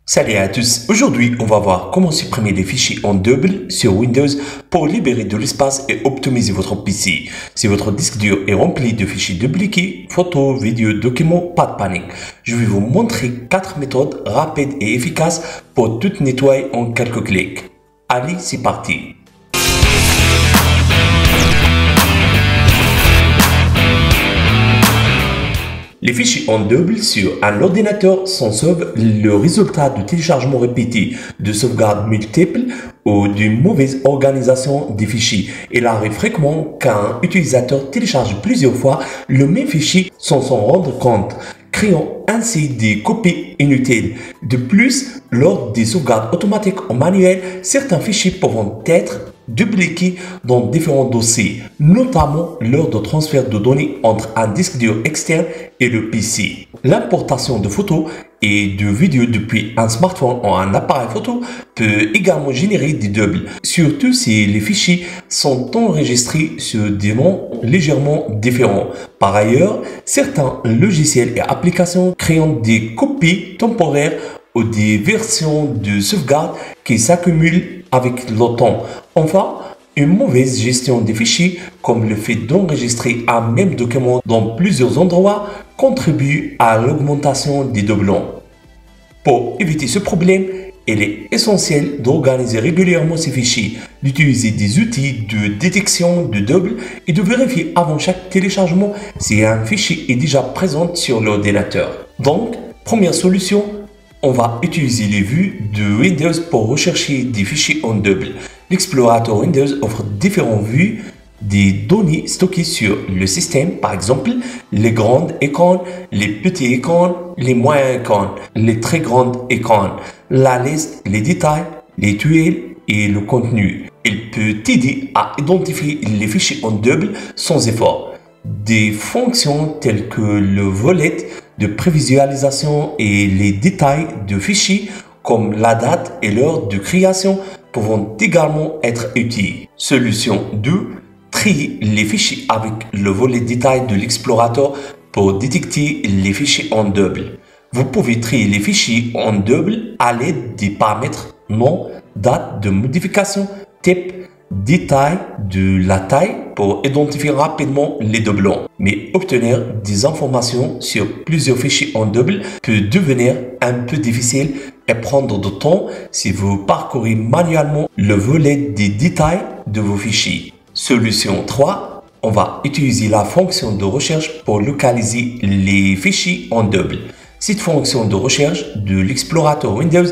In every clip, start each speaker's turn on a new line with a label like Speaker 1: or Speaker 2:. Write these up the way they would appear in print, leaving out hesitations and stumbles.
Speaker 1: Salut à tous, aujourd'hui on va voir comment supprimer les fichiers en double sur Windows pour libérer de l'espace et optimiser votre PC. Si votre disque dur est rempli de fichiers dupliqués, photos, vidéos, documents, pas de panique. Je vais vous montrer 4 méthodes rapides et efficaces pour tout nettoyer en quelques clics. Allez, c'est parti! Les fichiers en double sur un ordinateur sont souvent le résultat de téléchargements répétés, de sauvegardes multiples ou d'une mauvaise organisation des fichiers. Il arrive fréquemment qu'un utilisateur télécharge plusieurs fois le même fichier sans s'en rendre compte, créant ainsi des copies inutiles. De plus, lors des sauvegardes automatiques en manuel, certains fichiers peuvent être dupliqués dans différents dossiers, notamment lors de transfert de données entre un disque dur externe et le PC. L'importation de photos et de vidéos depuis un smartphone ou un appareil photo peut également générer des doubles, surtout si les fichiers sont enregistrés sur des noms légèrement différents. Par ailleurs, certains logiciels et applications créent des copies temporaires ou des versions de sauvegarde qui s'accumulent avec le temps. Enfin, une mauvaise gestion des fichiers, comme le fait d'enregistrer un même document dans plusieurs endroits, contribue à l'augmentation des doublons. Pour éviter ce problème, il est essentiel d'organiser régulièrement ces fichiers, d'utiliser des outils de détection de doubles et de vérifier avant chaque téléchargement si un fichier est déjà présent sur l'ordinateur. Donc, première solution, on va utiliser les vues de Windows pour rechercher des fichiers en double. L'explorateur Windows offre différentes vues des données stockées sur le système, par exemple les grandes écrans, les petits écrans, les moyens écrans, les très grandes écrans, la liste, les détails, les tuiles et le contenu. Il peut t'aider à identifier les fichiers en double sans effort. Des fonctions telles que le volet de prévisualisation et les détails de fichiers comme la date et l'heure de création peuvent également être utiles. Solution 2. Trier les fichiers avec le volet détail de l'explorateur pour détecter les fichiers en double. Vous pouvez trier les fichiers en double à l'aide des paramètres nom, date de modification, type, détail de la taille pour identifier rapidement les doublons. Mais obtenir des informations sur plusieurs fichiers en double peut devenir un peu difficile et prendre du temps si vous parcourez manuellement le volet des détails de vos fichiers. Solution 3. On va utiliser la fonction de recherche pour localiser les fichiers en double. Cette fonction de recherche de l'explorateur Windows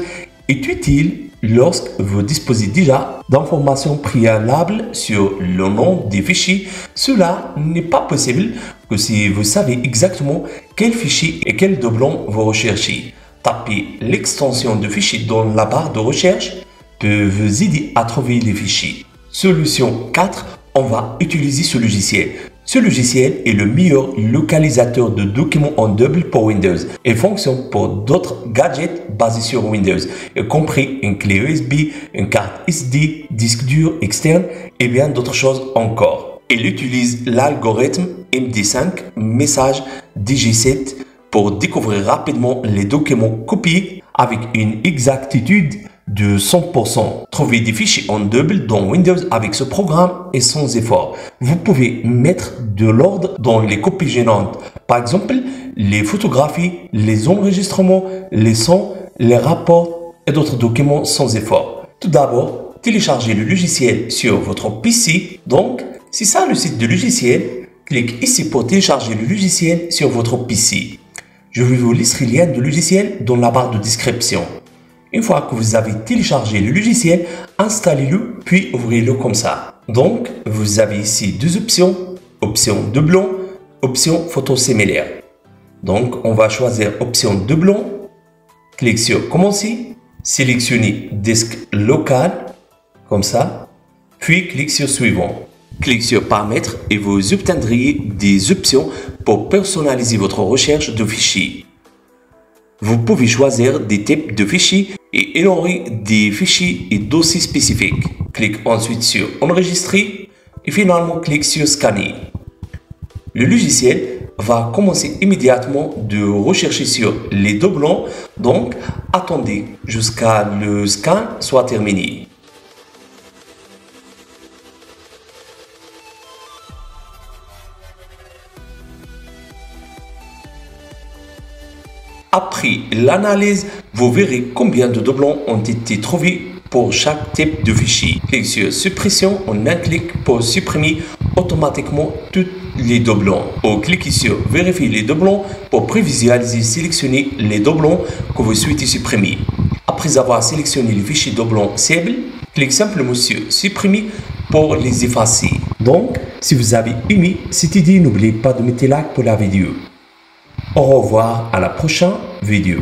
Speaker 1: est utile lorsque vous disposez déjà d'informations préalables sur le nom des fichiers. Cela n'est pas possible que si vous savez exactement quel fichier et quel doublon vous recherchez. Taper l'extension de fichier dans la barre de recherche peut vous aider à trouver les fichiers. Solution 4. On va utiliser ce logiciel. Ce logiciel est le meilleur localisateur de documents en double pour Windows. Il fonctionne pour d'autres gadgets basés sur Windows, y compris une clé USB, une carte SD, disque dur externe et bien d'autres choses encore. Il utilise l'algorithme MD5 message DG7 pour découvrir rapidement les documents copiés avec une exactitude de 100%. Trouver des fichiers en double dans Windows avec ce programme est sans effort. Vous pouvez mettre de l'ordre dans les copies gênantes. Par exemple, les photographies, les enregistrements, les sons, les rapports et d'autres documents sans effort. Tout d'abord, téléchargez le logiciel sur votre PC. Donc, c'est ça le site de logiciel. Cliquez ici pour télécharger le logiciel sur votre PC. Je vais vous laisser le lien de logiciel dans la barre de description. Une fois que vous avez téléchargé le logiciel, installez-le puis ouvrez-le comme ça. Donc, vous avez ici deux options, option doublon, option photo similaire. Donc, on va choisir option doublon, clique sur commencer, sélectionnez disque local, comme ça, puis clique sur suivant. Clique sur paramètres et vous obtiendrez des options pour personnaliser votre recherche de fichiers. Vous pouvez choisir des types de fichiers et élaborer des fichiers et dossiers spécifiques. Clique ensuite sur enregistrer et finalement clique sur scanner. Le logiciel va commencer immédiatement de rechercher sur les doublons. Donc, attendez jusqu'à le scan soit terminé. Après l'analyse, vous verrez combien de doublons ont été trouvés pour chaque type de fichier. Cliquez sur suppression en un clic pour supprimer automatiquement tous les doublons. Ou cliquez sur vérifier les doublons pour prévisualiser et sélectionner les doublons que vous souhaitez supprimer. Après avoir sélectionné les fichiers doublons cibles, cliquez simplement sur supprimer pour les effacer. Donc, si vous avez aimé cette idée, n'oubliez pas de mettre like pour la vidéo. Au revoir à la prochaine vidéo.